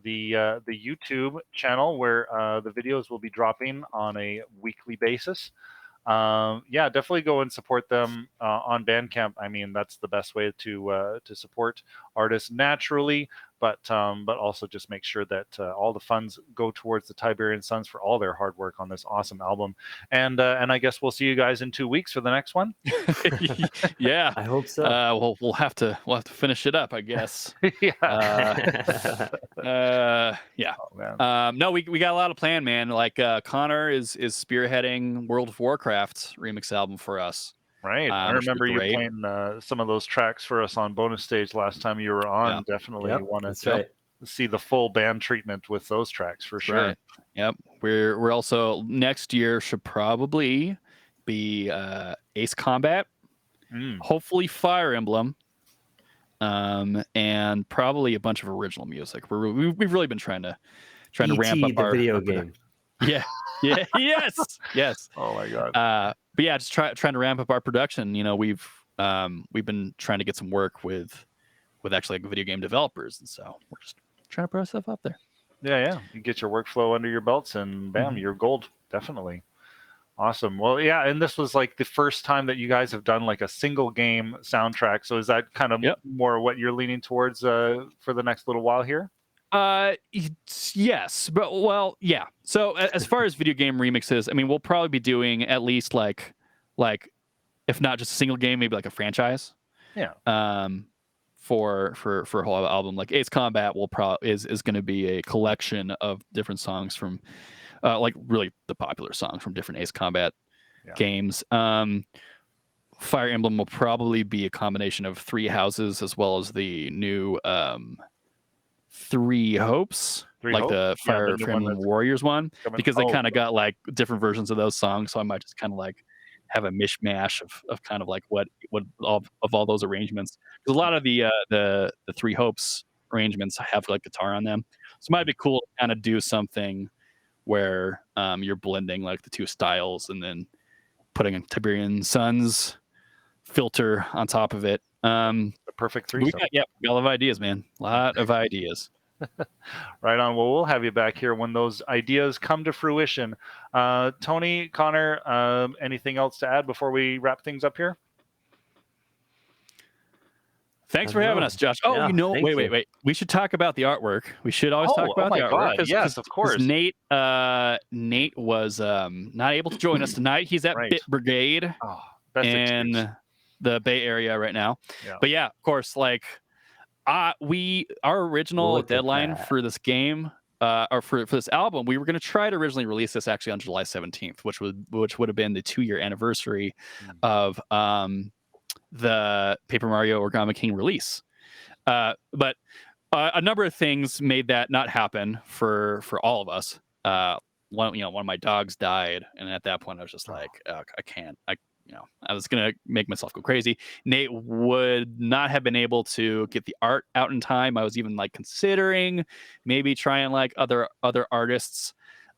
YouTube channel where the videos will be dropping on a weekly basis. Yeah, definitely go and support them on Bandcamp. I mean, that's the best way to support artists naturally, but also just make sure that all the funds go towards the Tiberian Sons for all their hard work on this awesome album. And I guess we'll see you guys in 2 weeks for the next one. Yeah, I hope so. Well, we'll have to finish it up, I guess. Yeah. Yeah. Oh, man. No, we got a lot of plan, man. Like Connor is spearheading World of Warcraft remix album for us. Right. I remember you playing some of those tracks for us on bonus stage last time you were on. Yeah. Definitely wanted to right. see the full band treatment with those tracks for sure. Right. Yep. We're also next year should probably be Ace Combat, hopefully Fire Emblem, and probably a bunch of original music. We've really been trying to ramp up our video game. Yeah. Yes. Oh my god. But yeah, just trying to ramp up our production. We've been trying to get some work with actually like video game developers, and so we're just trying to put ourselves up there. Yeah. You get your workflow under your belts, and bam, you're gold. Definitely. Awesome. Well, yeah, and this was like the first time that you guys have done like a single game soundtrack. So is that kind of more what you're leaning towards for the next little while here? Yes, but well, yeah. So as far as video game remixes, I mean, we'll probably be doing at least like if not just a single game, maybe like a franchise. Yeah. For a whole album, like Ace Combat is going to be a collection of different songs from like really the popular songs from different Ace Combat games. Fire Emblem will probably be a combination of Three Houses as well as the new Three Hopes, the Fire Emblem Warriors one, because they kind of got like different versions of those songs. So I might just kind of like have a mishmash of kind of like what of all those arrangements. Because a lot of the Three Hopes arrangements have like guitar on them. So it might be cool to kind of do something where you're blending like the two styles and then putting a Tiberian Sons filter on top of it. The perfect We threesome. got a lot of ideas, man. A lot of ideas. Right on. Well, we'll have you back here when those ideas come to fruition. Tony, Connor, anything else to add before we wrap things up here? Thanks for having us, Josh. Oh, Yeah, thank you. wait. We should talk about the artwork. We should always talk about the my artwork. God. Yes, of course. Nate was not able to join us tonight. He's at Right. Bit Brigade Oh, best excuse. in the Bay Area right now. Yeah. But yeah, of course, like our original Look at deadline that. for this game, or for this album, we were going to try to originally release this actually on July 17th, which would have been the 2-year anniversary of the Paper Mario Origami King release. But a number of things made that not happen for all of us. One of my dogs died, and at that point I was just like, I can't. I was gonna make myself go crazy. Nate would not have been able to get the art out in time. I was even like considering maybe trying like other artists,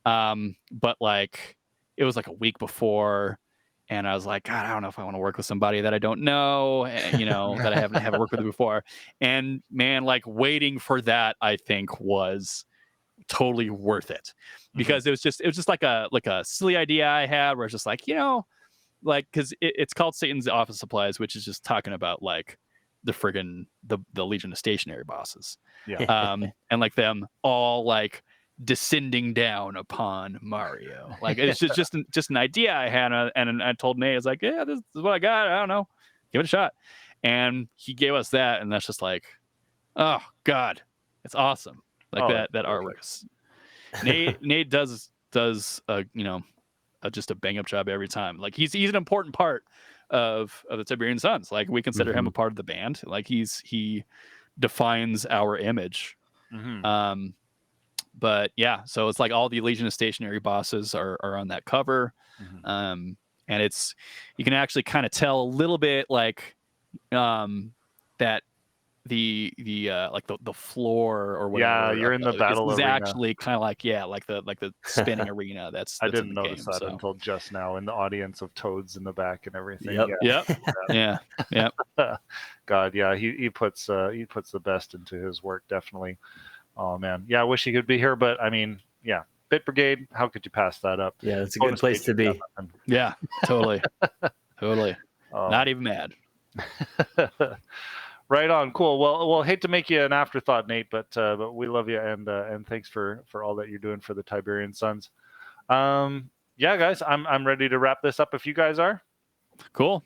but like it was like a week before. And I was like, God, I don't know if I want to work with somebody that I don't know, that I haven't worked with before. And man, like waiting for that, I think was totally worth it, because it was just like a silly idea I had where it's just like, like, because it's called Satan's Office Supplies, which is just talking about like the friggin' the Legion of Stationary bosses, and like them all like descending down upon Mario. Like it's just an idea I had, and I told Nate, I was like, yeah, this is what I got. I don't know, give it a shot. And he gave us that, and that's just like, oh God, it's awesome. Like that artwork. Nate does just a bang up job every time. Like he's an important part of the Tiberian Sons. Like we consider him a part of the band. Like he defines our image. But yeah, so it's like all the Legion of Stationary bosses are on that cover. And it's, you can actually kind of tell a little bit like that the like the floor or whatever. Yeah, you're in the battle is arena. actually kind of like the spinning arena. That's I in didn't the notice game, that so. until just now in the audience of toads in the back and everything. Yep. Yeah. God, yeah, he puts the best into his work, definitely. Oh man, yeah, I wish he could be here, but I mean, yeah, Bit Brigade, how could you pass that up? Yeah, it's a good place to be. Yeah, totally. Oh. Not even mad. Right on, cool. Well, hate to make you an afterthought, Nate, but we love you, and thanks for all that you're doing for the Tiberian Sons. Yeah, guys, I'm ready to wrap this up if you guys are. Cool.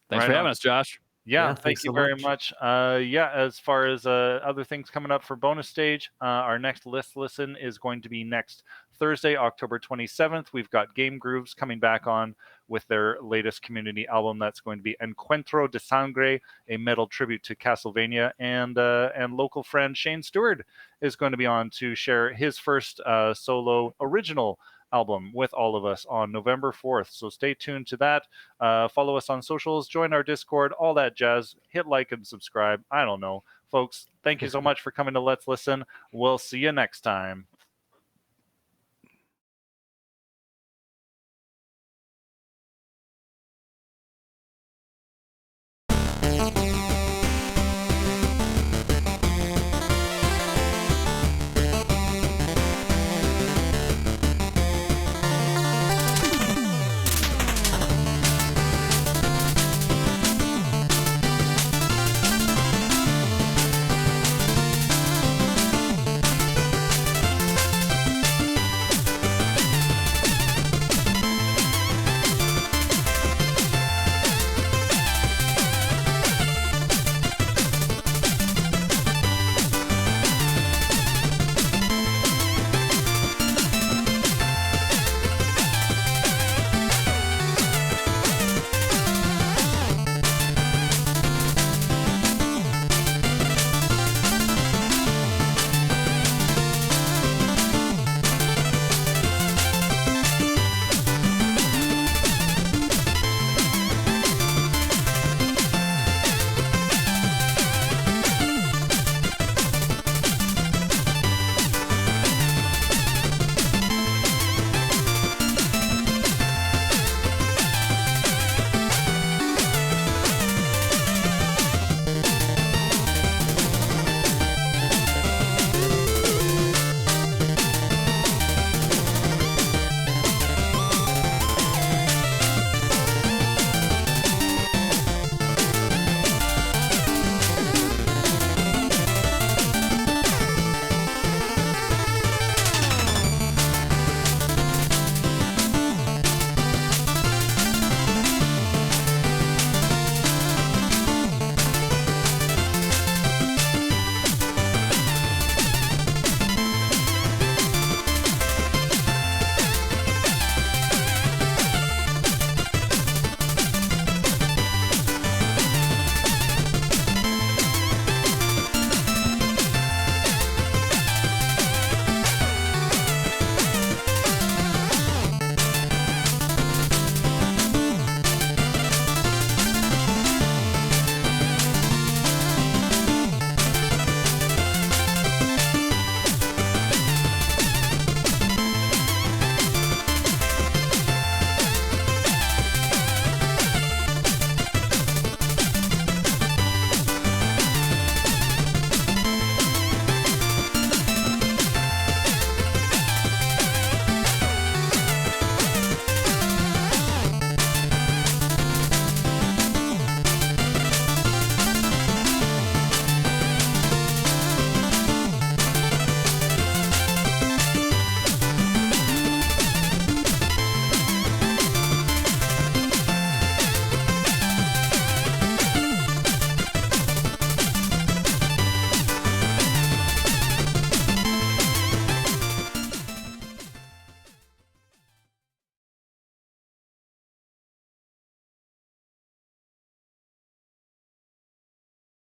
Thanks Right for on. having us, Josh. Yeah, thanks thank you so very much. much. Yeah, as far as other things coming up for bonus stage, our next listen is going to be next Thursday, October 27th. We've got Game Grooves coming back on with their latest community album. That's going to be Encuentro de Sangre, a metal tribute to Castlevania, and local friend Shane Stewart is going to be on to share his first solo original album with all of us on November 4th. So stay tuned to that. Follow us on socials, join our Discord, all that jazz. Hit like and subscribe. I don't know. Folks, thank you so much for coming to Let's Listen. We'll see you next time.